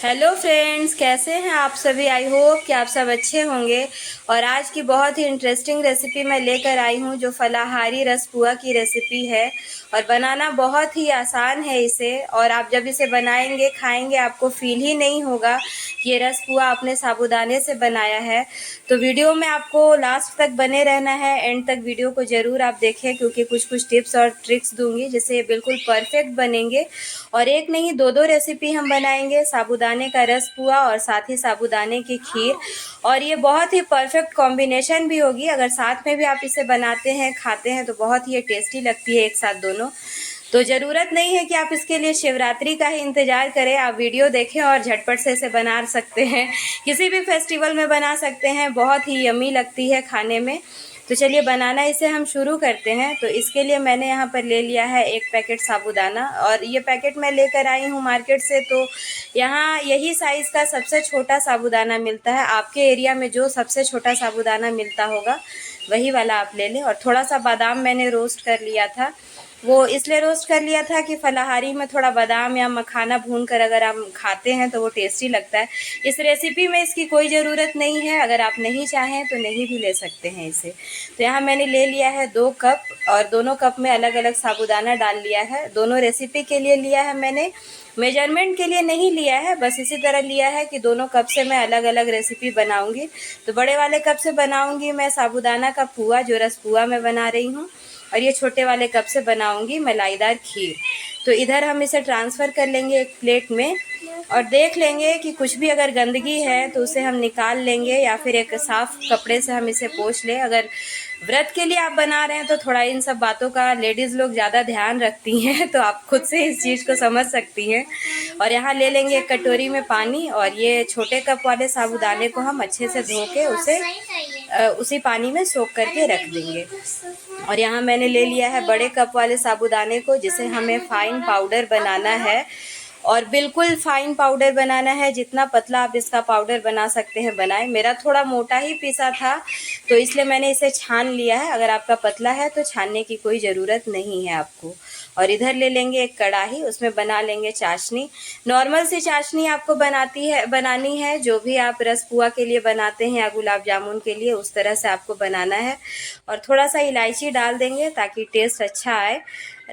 Hello friends, कैसे हैं आप सभी। आई होप कि आप सब अच्छे होंगे। और आज की बहुत ही इंटरेस्टिंग रेसिपी मैं लेकर आई हूं जो फलाहारी रसपुआ की रेसिपी है। और बनाना बहुत ही आसान है इसे। और आप जब इसे बनाएंगे खाएंगे आपको फील ही नहीं होगा कि ये रसपुआ आपने साबूदाने से बनाया है। तो वीडियो में आपको लास्ट तक बने रहना है, एंड तक वीडियो को ज़रूर आप देखें क्योंकि कुछ कुछ टिप्स और ट्रिक्स दूंगी जिससे ये बिल्कुल परफेक्ट बनेंगे। और एक नहीं दो दो रेसिपी हम बनाएंगे, साबूदाने का रसपुआ और साथ ही साबूदाने की खीर। और ये बहुत ही परफेक्ट कॉम्बिनेशन भी होगी। अगर साथ में भी आप इसे बनाते हैं खाते हैं तो बहुत ही टेस्टी लगती है एक साथ दोनों। तो ज़रूरत नहीं है कि आप इसके लिए शिवरात्रि का ही इंतज़ार करें, आप वीडियो देखें और झटपट से इसे बना सकते हैं। किसी भी फेस्टिवल में बना सकते हैं, बहुत ही यम्मी लगती है खाने में। तो चलिए बनाना इसे हम शुरू करते हैं। तो इसके लिए मैंने यहाँ पर ले लिया है 1 पैकेट साबूदाना, और ये पैकेट मैं लेकर आई हूँ मार्केट से। तो यहाँ यही साइज़ का सबसे छोटा साबूदाना मिलता है। आपके एरिया में जो सबसे छोटा साबूदाना मिलता होगा वही वाला आप ले लें। और थोड़ा सा बादाम मैंने रोस्ट कर लिया था। वो इसलिए रोस्ट कर लिया था कि फलाहारी में थोड़ा बादाम या मखाना भून कर अगर आप खाते हैं तो वो टेस्टी लगता है। इस रेसिपी में इसकी कोई ज़रूरत नहीं है, अगर आप नहीं चाहें तो नहीं भी ले सकते हैं इसे। तो यहाँ मैंने ले लिया है 2 कप, और दोनों कप में अलग अलग साबूदाना डाल लिया है। दोनों रेसिपी के लिए लिया है मैंने, मेजरमेंट के लिए नहीं लिया है, बस इसी तरह लिया है कि दोनों कप से मैं अलग अलग रेसिपी बनाऊंगी। तो बड़े वाले कप से बनाऊंगी मैं साबूदाना का पुआ, जो रसपुआ मैं बना रही हूँ। और ये छोटे वाले कप से बनाऊंगी मलाईदार खीर। तो इधर हम इसे ट्रांसफ़र कर लेंगे एक प्लेट में, और देख लेंगे कि कुछ भी अगर गंदगी है तो उसे हम निकाल लेंगे, या फिर एक साफ़ कपड़े से हम इसे पोंछ लें। अगर व्रत के लिए आप बना रहे हैं तो थोड़ा इन सब बातों का लेडीज़ लोग ज़्यादा ध्यान रखती हैं, तो आप खुद से इस चीज़ को समझ सकती हैं। और यहाँ ले लेंगे एक कटोरी में पानी, और ये छोटे कप वाले साबूदाने को हम अच्छे से धो के उसे उसी पानी में सोख करके रख देंगे। और यहाँ मैंने ले लिया है बड़े कप वाले साबूदाने को, जिसे हमें फाइन पाउडर बनाना है। और बिल्कुल फाइन पाउडर बनाना है, जितना पतला आप इसका पाउडर बना सकते हैं बनाएं। मेरा थोड़ा मोटा ही पीसा था तो इसलिए मैंने इसे छान लिया है। अगर आपका पतला है तो छानने की कोई ज़रूरत नहीं है आपको। और इधर ले लेंगे एक कढ़ाई, उसमें बना लेंगे चाशनी। नॉर्मल सी चाशनी आपको बनानी है, जो भी आप रसपुआ के लिए बनाते हैं या गुलाब जामुन के लिए, उस तरह से आपको बनाना है। और थोड़ा सा इलायची डाल देंगे ताकि टेस्ट अच्छा आए।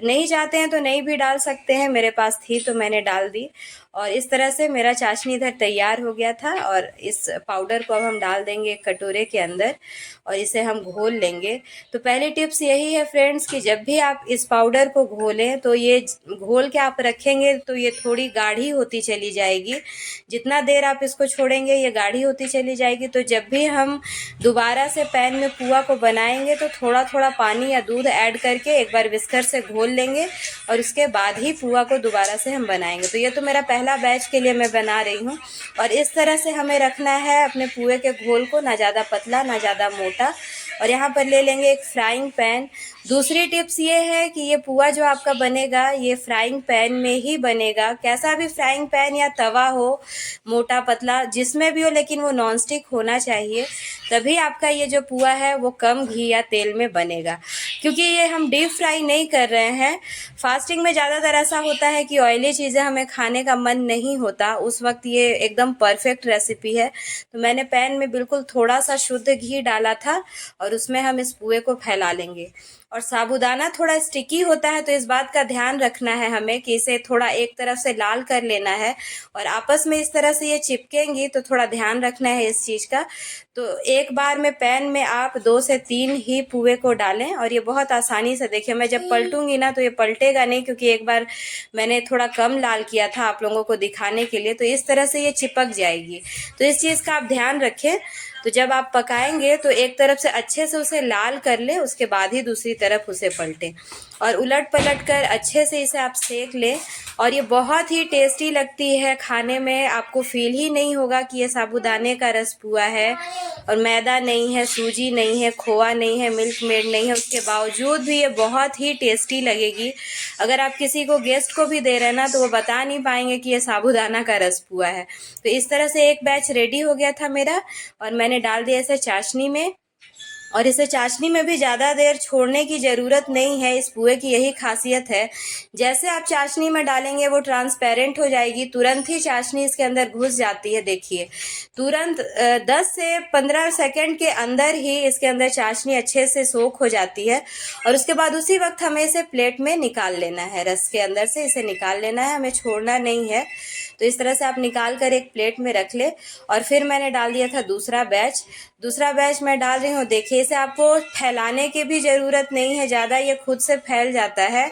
नहीं चाहते हैं तो नहीं भी डाल सकते हैं, मेरे पास थी तो मैंने डाल दी। और इस तरह से मेरा चाशनी इधर तैयार हो गया था। और इस पाउडर को अब हम डाल देंगे एक कटोरे के अंदर, और इसे हम घोल लेंगे। तो पहली टिप्स यही है फ्रेंड्स कि जब भी आप इस पाउडर को घोलें तो ये घोल के आप रखेंगे तो ये थोड़ी गाढ़ी होती चली जाएगी। जितना देर आप इसको छोड़ेंगे ये गाढ़ी होती चली जाएगी। तो जब भी हम दोबारा से पैन में पुआ को बनाएंगे तो थोड़ा थोड़ा पानी या दूध ऐड करके एक बार विस्कर से घोल लेंगे, और उसके बाद ही पुआ को दोबारा से हम बनाएंगे। तो ये तो मेरा पहला बैच के लिए मैं बना रही हूँ। और इस तरह से हमें रखना है अपने पुए के घोल को, ना ज़्यादा पतला ना ज़्यादा मोटा। और यहाँ पर ले लेंगे एक फ्राइंग पैन। दूसरी टिप्स ये है कि ये पुआ जो आपका बनेगा ये फ्राइंग पैन में ही बनेगा। कैसा भी फ्राइंग पैन या तवा हो, मोटा पतला जिसमें भी हो, लेकिन वो नॉन स्टिक होना चाहिए, तभी आपका ये जो पुआ है वो कम घी या तेल में बनेगा। क्योंकि ये हम डीप फ्राई नहीं कर रहे हैं। फास्टिंग में ज़्यादातर ऐसा होता है कि ऑयली चीज़ें हमें खाने का मन नहीं होता, उस वक्त ये एकदम परफेक्ट रेसिपी है। तो मैंने पैन में बिल्कुल थोड़ा सा शुद्ध घी डाला था, और उसमें हम इस पुए को फैला लेंगे। और साबूदाना थोड़ा स्टिकी होता है तो इस बात का ध्यान रखना है हमें कि इसे थोड़ा एक तरफ से लाल कर लेना है, और आपस में इस तरह से ये चिपकेंगी तो थोड़ा ध्यान रखना है इस चीज़ का। तो एक बार में पैन में आप 2 से 3 ही पुए को डालें, और ये बहुत आसानी से, देखिए मैं जब पलटूंगी ना तो ये पलटेगा नहीं, क्योंकि एक बार मैंने थोड़ा कम लाल किया था आप लोगों को दिखाने के लिए, तो इस तरह से ये चिपक जाएगी। तो इस चीज़ का आप ध्यान रखें। तो जब आप पकाएंगे तो एक तरफ से अच्छे से उसे लाल कर लें, उसके बाद ही दूसरी तरफ उसे पलटें, और उलट पलट कर अच्छे से इसे आप सेक लें। और ये बहुत ही टेस्टी लगती है खाने में, आपको फील ही नहीं होगा कि ये साबूदाने का रसपुआ है। और मैदा नहीं है, सूजी नहीं है, खोआ नहीं है, मिल्क मेड नहीं है, उसके बावजूद भी ये बहुत ही टेस्टी लगेगी। अगर आप किसी को गेस्ट को भी दे रहे हैं ना तो वो बता नहीं पाएंगे कि ये साबूदाना का रसपुआ है। तो इस तरह से एक बैच रेडी हो गया था मेरा, और मैंने डाल दिया इसे चाशनी में। और इसे चाशनी में भी ज़्यादा देर छोड़ने की ज़रूरत नहीं है। इस पुए की यही खासियत है, जैसे आप चाशनी में डालेंगे वो ट्रांसपेरेंट हो जाएगी, तुरंत ही चाशनी इसके अंदर घुस जाती है। देखिए तुरंत 10 से 15 सेकंड के अंदर ही इसके अंदर चाशनी अच्छे से सोख हो जाती है। और उसके बाद उसी वक्त हमें इसे प्लेट में निकाल लेना है, रस के अंदर से इसे निकाल लेना है, हमें छोड़ना नहीं है। तो इस तरह से आप निकाल कर एक प्लेट में रख ले। और फिर मैंने डाल दिया था दूसरा बैच मैं डाल रही हूँ। देखिए इसे आपको फैलाने की भी ज़रूरत नहीं है ज़्यादा, ये खुद से फैल जाता है।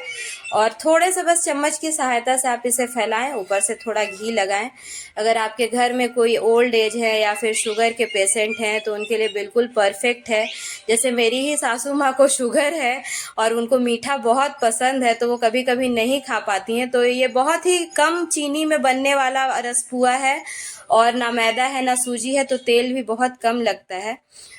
और थोड़े से बस चम्मच की सहायता से आप इसे फैलाएं, ऊपर से थोड़ा घी लगाएं। अगर आपके घर में कोई ओल्ड एज है या फिर शुगर के पेशेंट हैं तो उनके लिए बिल्कुल परफेक्ट है। जैसे मेरी ही सासू माँ को शुगर है और उनको मीठा बहुत पसंद है, तो वो कभी कभी नहीं खा पाती हैं, तो ये बहुत ही कम चीनी में बनने वाला रसपुआ है। और ना मैदा है ना सूजी है, तो तेल भी बहुत कम लगता है।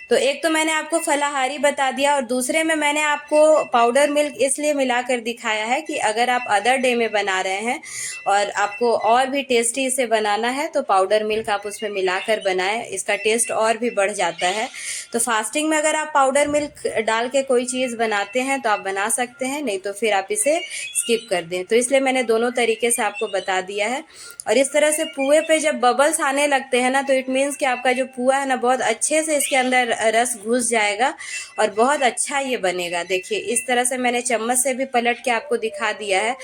तो एक तो मैंने आपको फलाहारी बता दिया, और दूसरे में मैंने आपको पाउडर मिल्क इसलिए मिलाकर दिखाया है कि अगर आप अदर डे में बना रहे हैं और आपको और भी टेस्टी इसे बनाना है तो पाउडर मिल्क आप उसमें मिलाकर बनाएं, इसका टेस्ट और भी बढ़ जाता है। तो फास्टिंग में अगर आप पाउडर मिल्क डाल के कोई चीज़ बनाते हैं तो आप बना सकते हैं, नहीं तो फिर आप इसे स्किप कर दें। तो इसलिए मैंने दोनों तरीके से आपको बता दिया है। और इस तरह से पुए पे जब बबल्स आने लगते हैं ना, तो इट मीन्स कि आपका जो पुआ है ना बहुत अच्छे से इसके अंदर रस घुस जाएगा और बहुत अच्छा ये बनेगा। देखिए इस तरह से मैंने चम्मच से भी पलट के आपको दिखा दिया है।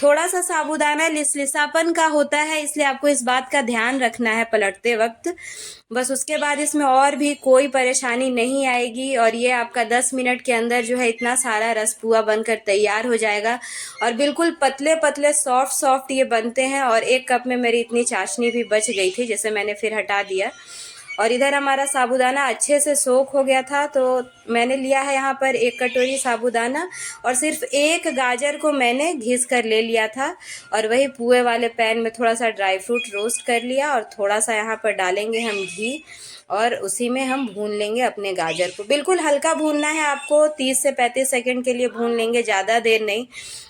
थोड़ा सा साबूदाना लिसलिसापन का होता है, इसलिए आपको इस बात का ध्यान रखना है पलटते वक्त। बस उसके बाद इसमें और भी कोई परेशानी नहीं आएगी और ये आपका 10 मिनट के अंदर जो है इतना सारा रसपुआ बनकर तैयार हो जाएगा। और बिल्कुल पतले पतले सॉफ्ट ये बनते हैं। और एक कप में मेरी इतनी चाशनी भी बच गई थी, जिसे मैंने फिर हटा दिया। और इधर हमारा साबूदाना अच्छे से सोख हो गया था, तो मैंने लिया है यहाँ पर 1 कटोरी साबूदाना और सिर्फ 1 गाजर को मैंने घिस कर ले लिया था। और वही पुए वाले पैन में थोड़ा सा ड्राई फ्रूट रोस्ट कर लिया और थोड़ा सा यहाँ पर डालेंगे हम घी और उसी में हम भून लेंगे अपने गाजर को। बिल्कुल हल्का भूनना है आपको, 30 से 35 सेकंड के लिए भून लेंगे, ज़्यादा देर नहीं।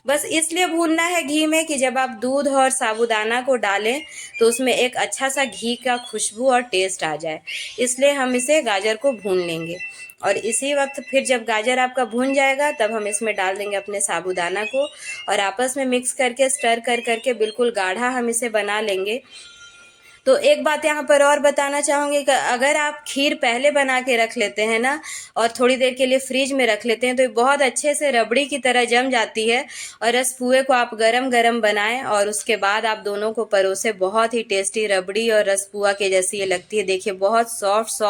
बस इसलिए भूनना है घी में कि जब आप दूध और साबूदाना को डालें तो उसमें एक अच्छा सा घी का खुशबू और टेस्ट आ जाए, इसलिए हम इसे गाजर को भून लेंगे। और इसी वक्त फिर जब गाजर आपका भून जाएगा तब हम इसमें डाल देंगे अपने साबूदाना को और आपस में मिक्स करके स्टर कर करके बिल्कुल गाढ़ा हम इसे बना लेंगे। तो एक बात यहाँ पर और बताना चाहूँगी कि अगर आप खीर पहले बना के रख लेते हैं ना और थोड़ी देर के लिए फ्रिज में रख लेते हैं तो ये बहुत अच्छे से रबड़ी की तरह जम जाती है। और रसपुए को आप गरम गरम बनाएं और उसके बाद आप दोनों को परोसे, बहुत ही टेस्टी रबड़ी और रसपुआ के जैसी ये लगती है। देखिए बहुत सॉफ्ट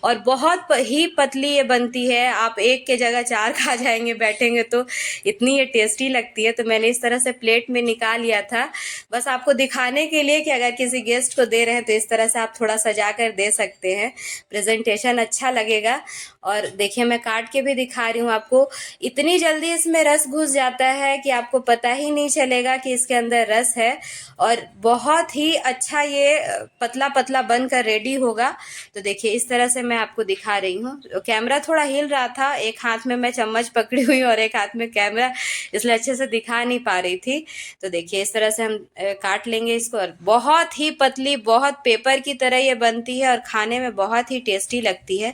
और बहुत ही पतली ये बनती है। आप एक के जगह 4 खा जाएंगे बैठेंगे तो, इतनी ये टेस्टी लगती है। तो मैंने इस तरह से प्लेट में निकाल लिया था, बस आपको दिखाने के लिए कि अगर किसी गेस्ट को दे रहे हैं तो इस तरह से आप थोड़ा सजा कर दे सकते हैं, प्रेजेंटेशन अच्छा लगेगा। और देखिए मैं काट के भी दिखा रही हूँ आपको, इतनी जल्दी इसमें रस घुस जाता है कि आपको पता ही नहीं चलेगा कि इसके अंदर रस है। और बहुत ही अच्छा ये पतला पतला बनकर रेडी होगा। तो देखिए इस तरह से मैं आपको दिखा रही हूँ। कैमरा थोड़ा हिल रहा था, एक हाथ में मैं चम्मच पकड़ी हुई और एक हाथ में कैमरा, इसलिए अच्छे से दिखा नहीं पा रही थी। तो देखिए इस तरह से हम काट लेंगे इसको। और बहुत ही पतली, बहुत पेपर की तरह ये बनती है और खाने में बहुत ही टेस्टी लगती है।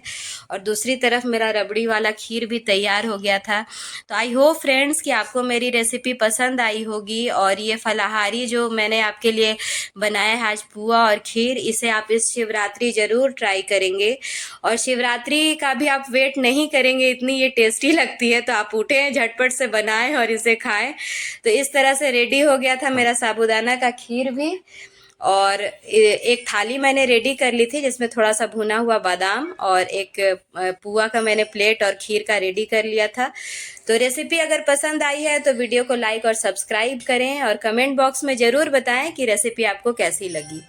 और दूसरी तरफ मेरा रबड़ी वाला खीर भी तैयार हो गया था। तो आई होप फ्रेंड्स कि आपको मेरी रेसिपी पसंद आई होगी। और ये फलाहारी जो मैंने आपके लिए बनाया है आज, पुआ और खीर, इसे आप इस शिवरात्रि ज़रूर ट्राई करेंगे। और शिवरात्रि का भी आप वेट नहीं करेंगे, इतनी ये टेस्टी लगती है। तो आप उठें, झटपट से बनाएं और इसे खाएं। तो इस तरह से रेडी हो गया था मेरा साबूदाना का खीर भी। और एक थाली मैंने रेडी कर ली थी जिसमें थोड़ा सा भुना हुआ बादाम और एक पुआ का मैंने प्लेट और खीर का रेडी कर लिया था। तो रेसिपी अगर पसंद आई है तो वीडियो को लाइक और सब्सक्राइब करें और कमेंट बॉक्स में ज़रूर बताएं कि रेसिपी आपको कैसी लगी।